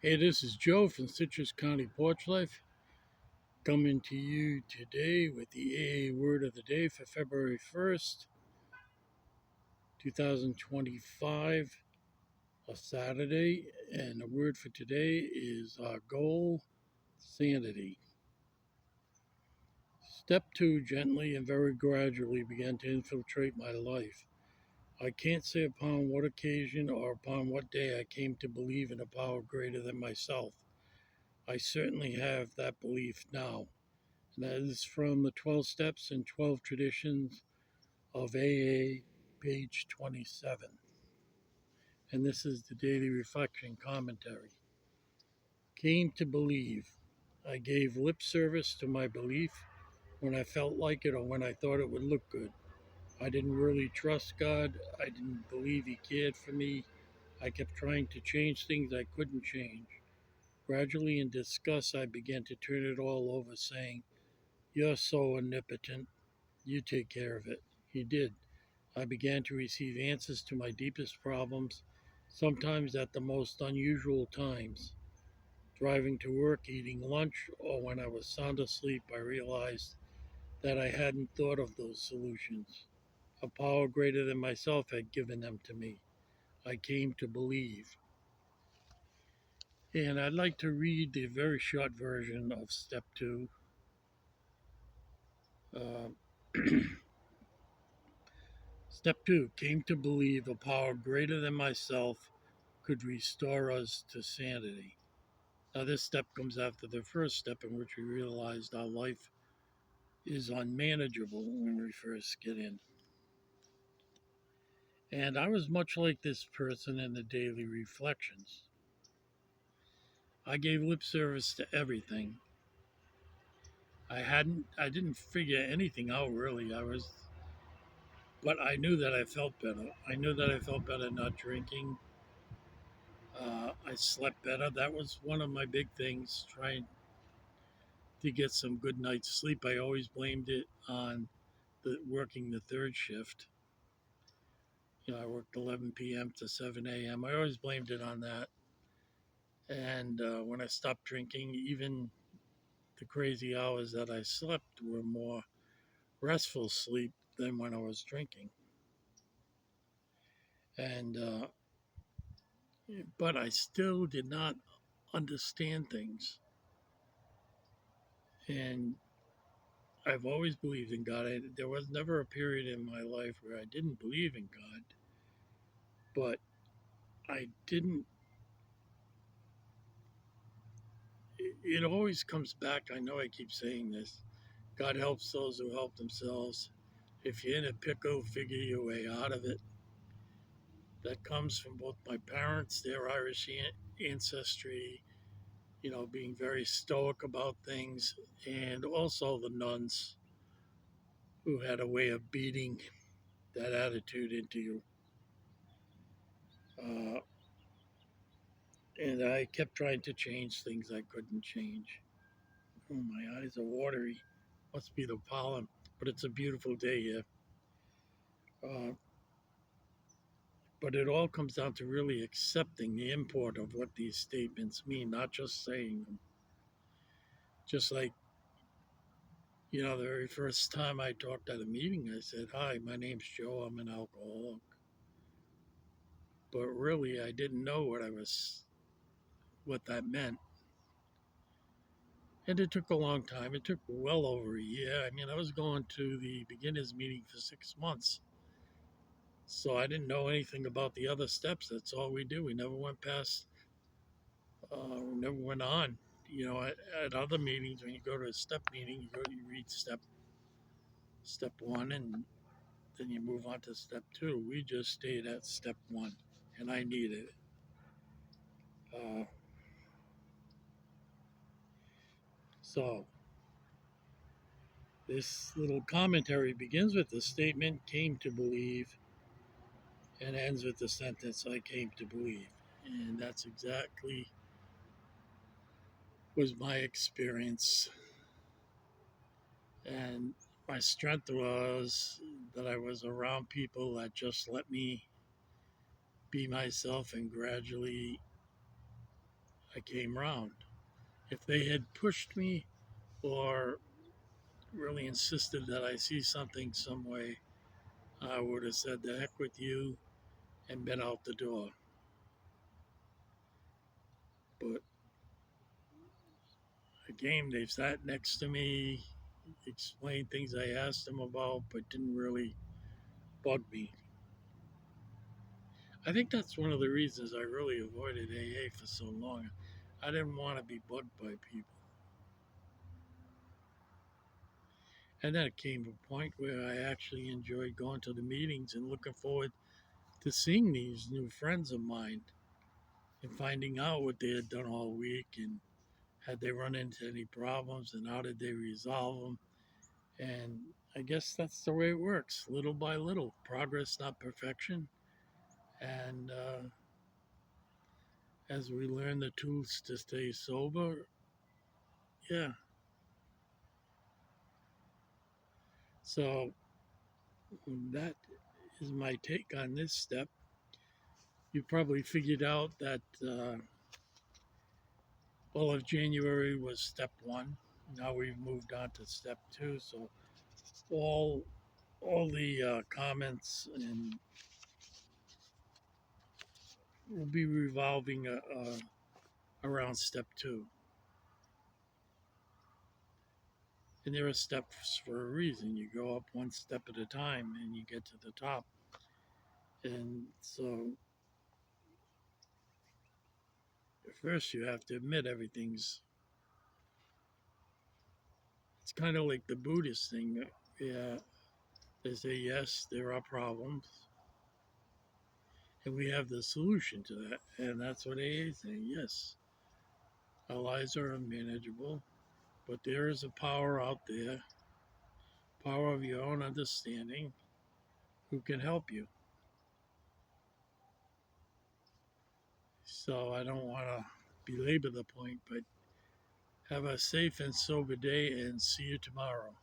Hey, this is Joe from Citrus County Porch Life, coming to you today with the AA Word of the Day for February 1st, 2025, a Saturday. And the word for today is our goal, sanity. Step 2 gently and very gradually began to infiltrate my life. I can't say upon what occasion or upon what day I came to believe in a power greater than myself. I certainly have that belief now. And that is from the 12 Steps and 12 Traditions of AA, page 27. And this is the daily reflection commentary. Came to believe. I gave lip service to my belief when I felt like it or when I thought it would look good. I didn't really trust God. I didn't believe He cared for me. I kept trying to change things I couldn't change. Gradually, in disgust, I began to turn it all over, saying, "You're so omnipotent. You take care of it." He did. I began to receive answers to my deepest problems, sometimes at the most unusual times. Driving to work, eating lunch, or when I was sound asleep, I realized that I hadn't thought of those solutions. A power greater than myself had given them to me. I came to believe. And I'd like to read the very short version of step 2. Uh, Step 2, came to believe a power greater than myself could restore us to sanity. Now, this step comes after the first step, in which we realized our life is unmanageable when we first get in. And I was much like this person in the daily reflections. I gave lip service to everything. I didn't figure anything out really. But I knew that I felt better. I knew that I felt better not drinking. I slept better. That was one of my big things, trying to get some good night's sleep. I always blamed it on working the third shift. I worked 11 p.m. to 7 a.m. I always blamed it on that. And when I stopped drinking, even the crazy hours that I slept were more restful sleep than when I was drinking. And but I still did not understand things. And I've always believed in God. There was never a period in my life where I didn't believe in God, but I didn't. It always comes back. I know I keep saying this. God helps those who help themselves. If you're in a pickle, figure your way out of it. That comes from both my parents, their Irish ancestry, being very stoic about things, and also the nuns who had a way of beating that attitude into you. Uh, and I kept trying to change things I couldn't change. Oh, my eyes are watery. Must be the pollen, but it's a beautiful day here. Uh, but it all comes down to really accepting the import of what these statements mean, not just saying them. Just like, the very first time I talked at a meeting, I said, "Hi, my name's Joe. I'm an alcoholic." But really, I didn't know what that meant. And it took a long time. It took well over a year. I mean, I was going to the beginners meeting for 6 months. So I didn't know anything about the other steps. That's all we do. We never went past, we never went on. At other meetings, when you go to a step meeting, you read step 1, and then you move on to step 2. We just stayed at step 1, and I needed it. Uh, so this little commentary begins with the statement, "came to believe," and ends with the sentence, "I came to believe." And that's exactly was my experience. And my strength was that I was around people that just let me be myself, and gradually I came round. If they had pushed me or really insisted that I see something some way, I would have said the heck with you and been out the door. But again, they sat next to me, explained things I asked them about, but didn't really bug me. I think that's one of the reasons I really avoided AA for so long. I didn't want to be bugged by people. And then it came to a point where I actually enjoyed going to the meetings and looking forward to seeing these new friends of mine and finding out what they had done all week and had they run into any problems and how did they resolve them. And I guess that's the way it works, little by little. Progress, not perfection. And as we learn the tools to stay sober, yeah. So that is my take on this step. You probably figured out that all of January was step one. Now we've moved on to step two. So all all the comments and will be revolving around step two. And there are steps for a reason. You go up one step at a time and you get to the top. And so first you have to admit everything's, it's kind of like the Buddhist thing. Yeah, they say, yes, there are problems. And we have the solution to that. And that's what AA is saying. Yes, our lives are unmanageable, but there is a power out there, power of your own understanding, who can help you. So I don't want to belabor the point, but have a safe and sober day and see you tomorrow.